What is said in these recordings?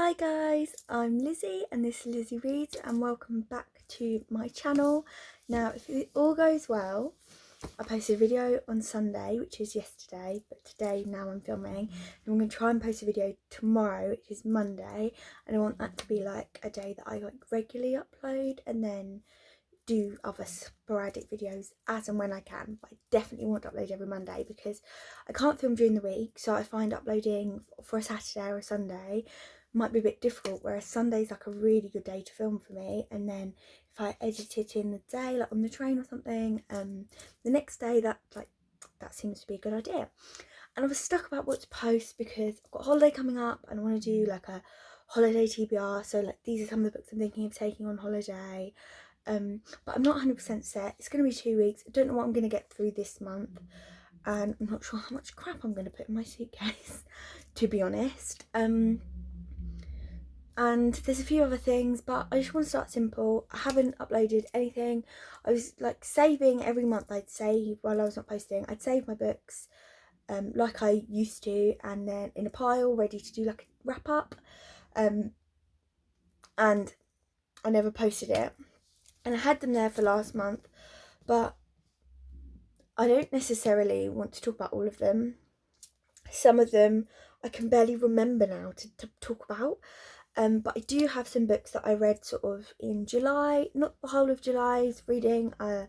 Hi guys, I'm Lizzie and this is Lizzie Reads and welcome back to my channel. Now if it all goes well, I posted a video on Sunday, which is yesterday, but today now I'm filming and I'm going to try and post a video tomorrow, which is Monday, and I want that to be like a day that I regularly upload and then do other sporadic videos as and when I can. But I definitely want to upload every Monday because I can't film during the week, so I find uploading for a Saturday or a Sunday might be a bit difficult, whereas Sunday's like a really good day to film for me, and then if I edit it in the day, like on the train or something, the next day that seems to be a good idea. And I was stuck about what to post because I've got a holiday coming up and I want to do like a holiday TBR, so like these are some of the books I'm thinking of taking on holiday. But I'm not 100% set. It's going to be 2 weeks. I don't know what I'm going to get through this month, and I'm not sure how much crap I'm going to put in my suitcase, to be honest. And there's a few other things, but I just want to start simple. I haven't uploaded anything. I was like saving every month. I'd save while I was not posting. I'd save my books like I used to, and then in a pile ready to do like a wrap up. And I never posted it. And I had them there for last month, but I don't necessarily want to talk about all of them. Some of them I can barely remember now to talk about. But I do have some books that I read sort of in July, not the whole of July's reading, because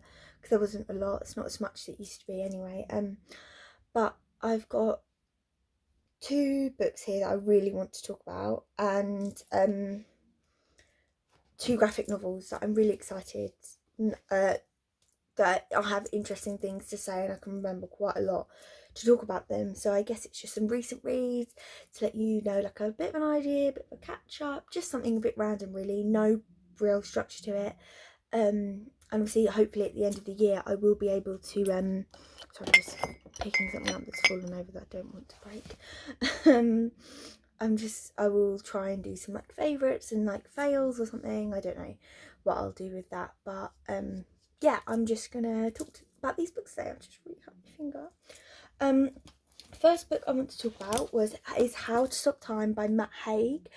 there wasn't a lot. It's not as much as it used to be anyway. But I've got 2 books here that I really want to talk about, and 2 graphic novels that I'm really excited that I'll have interesting things to say and I can remember quite a lot to talk about them. So I guess it's just some recent reads to let you know, like a bit of an idea, a bit of a catch up, just something a bit random really, no real structure to it. And obviously hopefully at the end of the year I will be able to sorry, I'm just picking something up that's fallen over that I don't want to break. I will try and do some like favourites and like fails or something. I don't know what I'll do with that, but yeah, I'm just gonna talk about these books today. I'll just really hurt my finger. First book I want to talk about is How to Stop Time by Matt Haig.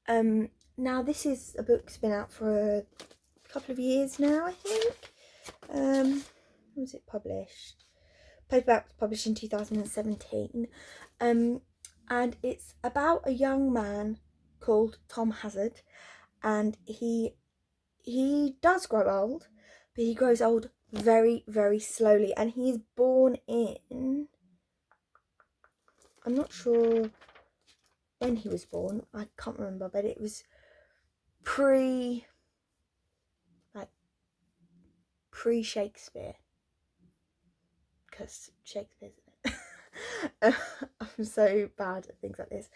Now this is a book that's been out for a couple of years now, I think. When was it published? Paperback was published in 2017. And it's about a young man called Tom Hazard, and he does grow old, but he grows old very, very slowly, and he's born in, I'm not sure when he was born, I can't remember, but it was pre-Shakespeare, because Shakespeare's in it. I'm so bad at things like this.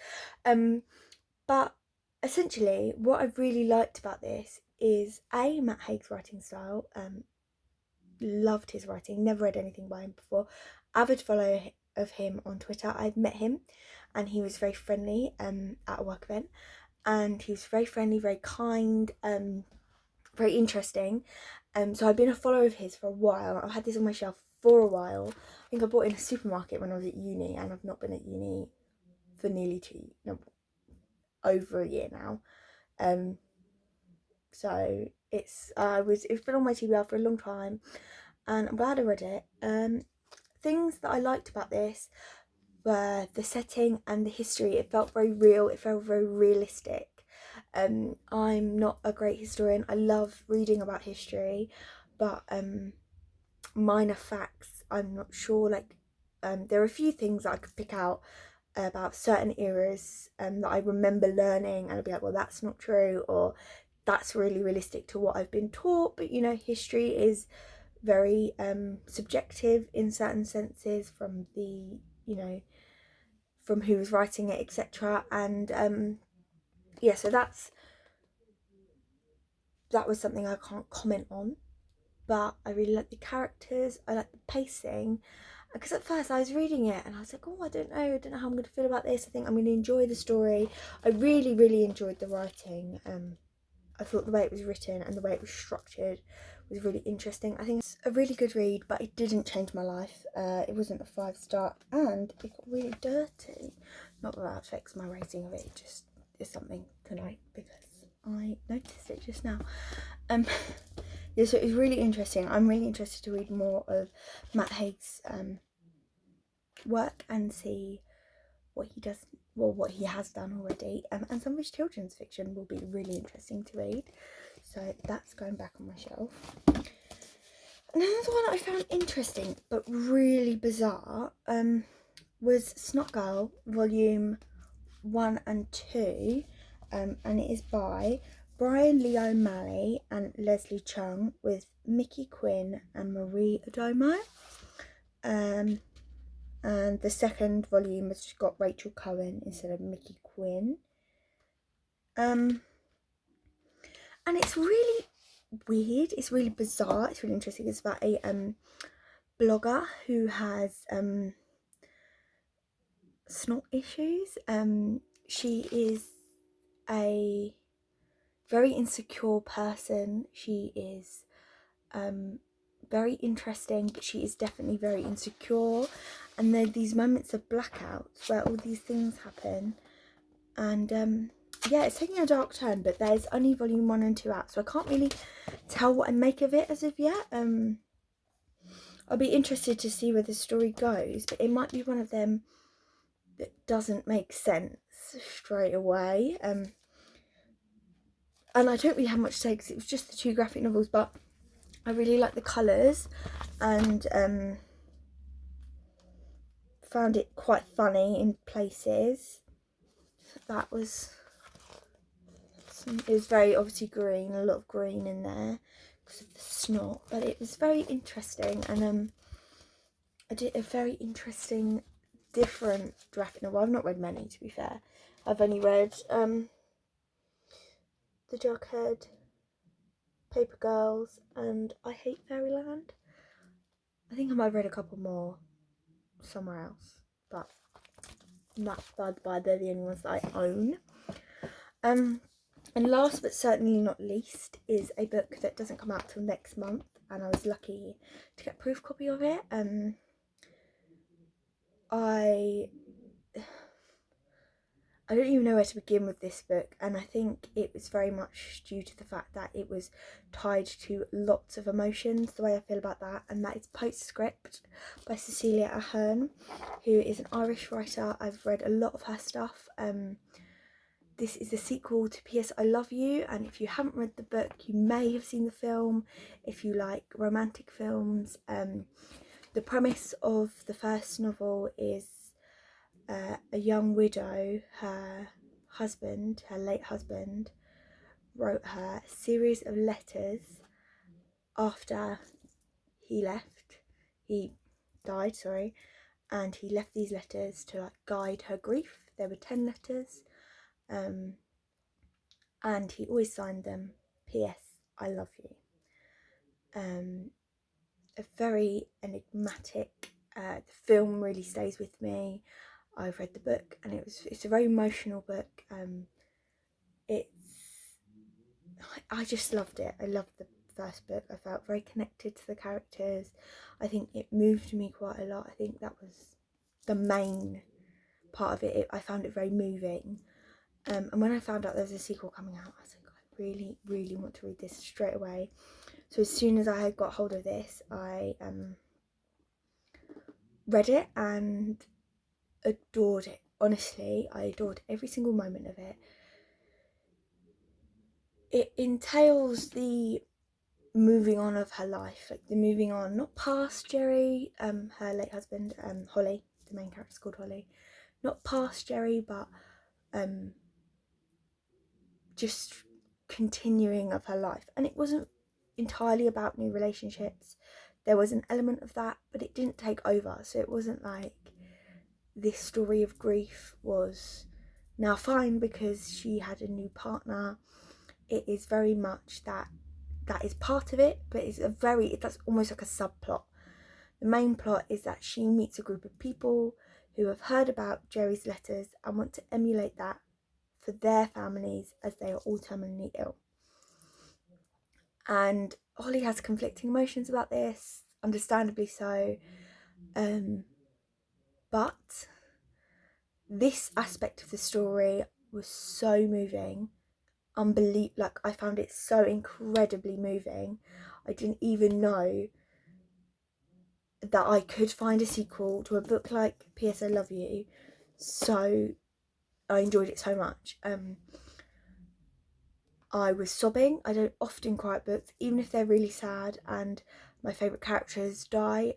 But essentially what I really liked about this is Matt Haig's writing style. Loved his writing, never read anything by him before, avid follower of him on Twitter. I've met him and he was very friendly at a work event, and he was very friendly, very kind, very interesting. So I've been a follower of his for a while. I've had this on my shelf for a while. I think I bought it in a supermarket when I was at uni, and I've not been at uni for nearly over a year now. So it's been on my TBR for a long time, and I'm glad I read it. Things that I liked about this were the setting and the history. It felt very real. It felt very realistic. I'm not a great historian. I love reading about history, but minor facts, I'm not sure. There are a few things that I could pick out about certain eras that I remember learning, and I'd be like, well, that's not true, or that's really realistic to what I've been taught. But you know, history is very subjective in certain senses, from the, you know, from who was writing it, etc. And yeah, so that was something I can't comment on, but I really like the characters, I like the pacing, because at first I was reading it and I was like, oh, I don't know how I'm going to feel about this. I think I'm going to enjoy the story. I really, really enjoyed the writing. I thought the way it was written and the way it was structured was really interesting. I think it's a really good read, but it didn't change my life. It wasn't a 5-star, and it got really dirty. Not that that affects my rating of it, it just is something tonight because I noticed it just now. Yeah, so it was really interesting. I'm really interested to read more of Matt Haig's work and see what he does, well, what he has done already, and some of his children's fiction will be really interesting to read. So that's going back on my shelf. Another one I found interesting but really bizarre was Snot Girl Volume 1 and 2, and it is by Brian Lee O'Malley and Leslie Chung with Mickey Quinn and Marie Odomo. And the second volume has got Rachel Cohen instead of Mickey Quinn. And it's really weird, it's really bizarre, it's really interesting. It's about a blogger who has snot issues. She is a very insecure person. She is very interesting, but she is definitely very insecure, and there are these moments of blackouts where all these things happen, and yeah, it's taking a dark turn, but there's only volume 1 and 2 out, so I can't really tell what I make of it as of yet. I'll be interested to see where the story goes, but it might be one of them that doesn't make sense straight away. And I don't really have much to say because it was just the 2 graphic novels, but I really like the colours, and found it quite funny in places. That was it was very obviously green, a lot of green in there because of the snot, but it was very interesting. And I did a very interesting different graphic novel. I've not read many, to be fair. I've only read The Jughead, Paper Girls, and I Hate Fairyland. I think I might have read a couple more somewhere else, but that's by the by, they're the only ones that I own. And last but certainly not least is a book that doesn't come out till next month, and I was lucky to get a proof copy of it. I don't even know where to begin with this book, and I think it was very much due to the fact that it was tied to lots of emotions, the way I feel about that, and that is Postscript by Cecilia Ahern, who is an Irish writer. I've read a lot of her stuff. This is a sequel to P.S. I Love You, and if you haven't read the book, you may have seen the film if you like romantic films. The premise of the first novel is a young widow, her late husband, wrote her a series of letters after he died, and he left these letters to like guide her grief. There were 10 letters, and he always signed them P.S. I Love You. A very enigmatic, the film really stays with me. I've read the book, and it's a very emotional book. I just loved it. I loved the first book. I felt very connected to the characters. I think it moved me quite a lot. I think that was the main part of it. I found it very moving. And when I found out there was a sequel coming out, I was like, I really, really want to read this straight away. So as soon as I had got hold of this, I read it and adored it. Honestly, I adored every single moment of it. It entails the moving on of her life, like the moving on, not past Jerry, her late husband, Holly, the main character's called Holly, not past Jerry, but just continuing of her life. And it wasn't entirely about new relationships. There was an element of that, but it didn't take over. So it wasn't like this story of grief was now fine because she had a new partner. It is very much that is part of it, but that's almost like a subplot. The main plot is that she meets a group of people who have heard about Jerry's letters and want to emulate that for their families as they are all terminally ill. And Holly has conflicting emotions about this, understandably so, but this aspect of the story was so moving. Like, I found it so incredibly moving. I didn't even know that I could find a sequel to a book like P.S. I Love You. So I enjoyed it so much. I was sobbing. I don't often cry at books, even if they're really sad and my favourite characters die.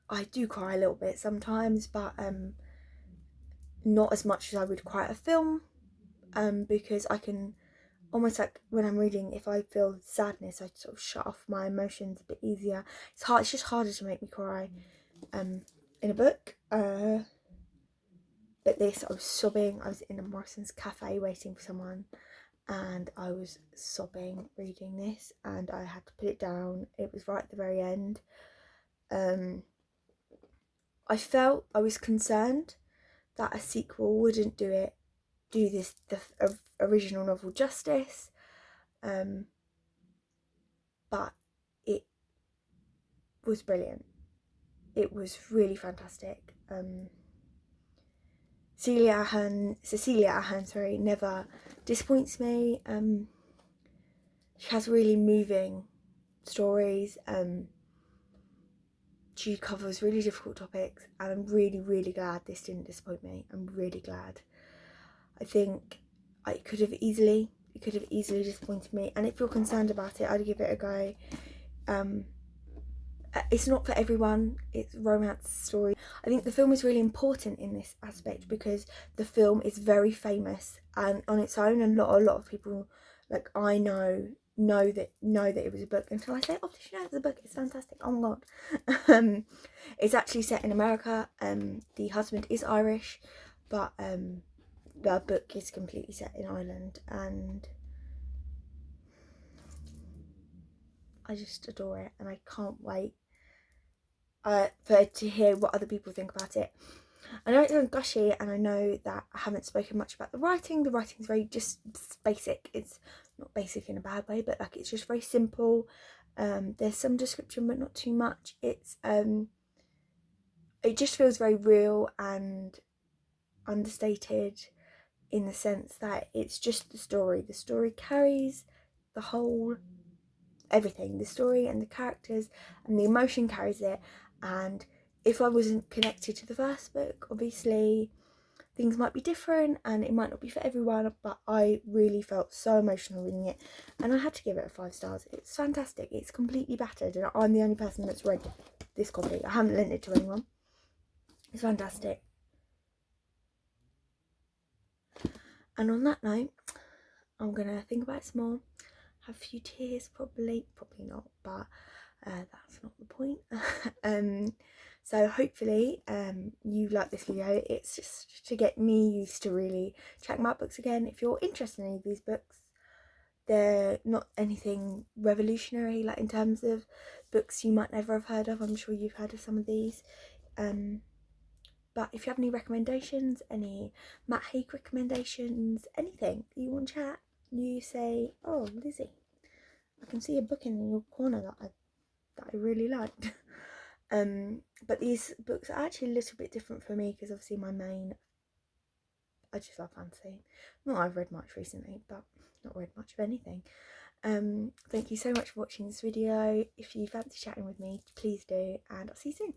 I do cry a little bit sometimes, but not as much as I would cry at a film, because I can almost, like when I'm reading, if I feel sadness, I sort of shut off my emotions a bit easier. It's just harder to make me cry in a book. But this, I was sobbing. I was in a Morrison's cafe waiting for someone, and I was sobbing reading this, and I had to put it down. It was right at the very end. I was concerned that a sequel wouldn't do the original novel justice, but it was brilliant. It was really fantastic. Cecilia Ahern, never disappoints me. She has really moving stories. She covers really difficult topics, and I'm really, really glad this didn't disappoint me. I'm really glad. I think it could have easily disappointed me, and if you're concerned about it, I'd give it a go. It's not for everyone. It's a romance story. I think the film is really important in this aspect because the film is very famous and on its own, and a lot of people, like I know that it was a book until I say, oh, did you know it's a book? It's fantastic. Oh my god. It's actually set in America. The husband is Irish, but the book is completely set in Ireland, and I just adore it, and I can't wait to hear what other people think about it. I know it's gushy, and I know that I haven't spoken much about the writing. The writing's very just basic. It's not basic in a bad way, but like it's just very simple. There's some description, but not too much. It just feels very real and understated in the sense that it's just the story. The story carries the whole everything. The story and the characters and the emotion carries it. And if I wasn't connected to the first book, obviously things might be different and it might not be for everyone, but I really felt so emotional reading it, and I had to give it 5 stars. It's fantastic. It's completely battered, and I'm the only person that's read this copy. I haven't lent it to anyone. It's fantastic. And on that note, I'm gonna think about it some more, have a few tears, probably not, but that's not the point. So hopefully you like this video. It's just to get me used to really checking out books again. If you're interested in any of these books, they're not anything revolutionary, like in terms of books you might never have heard of. I'm sure you've heard of some of these. But if you have any recommendations, any Matt Haig recommendations, anything you want to chat, you say, oh Lizzie, I can see a book in your corner that I really liked. But these books are actually a little bit different for me because obviously I just love fantasy. Not I've read much recently, but not read much of anything. Thank you so much for watching this video. If you fancy chatting with me, please do, and I'll see you soon.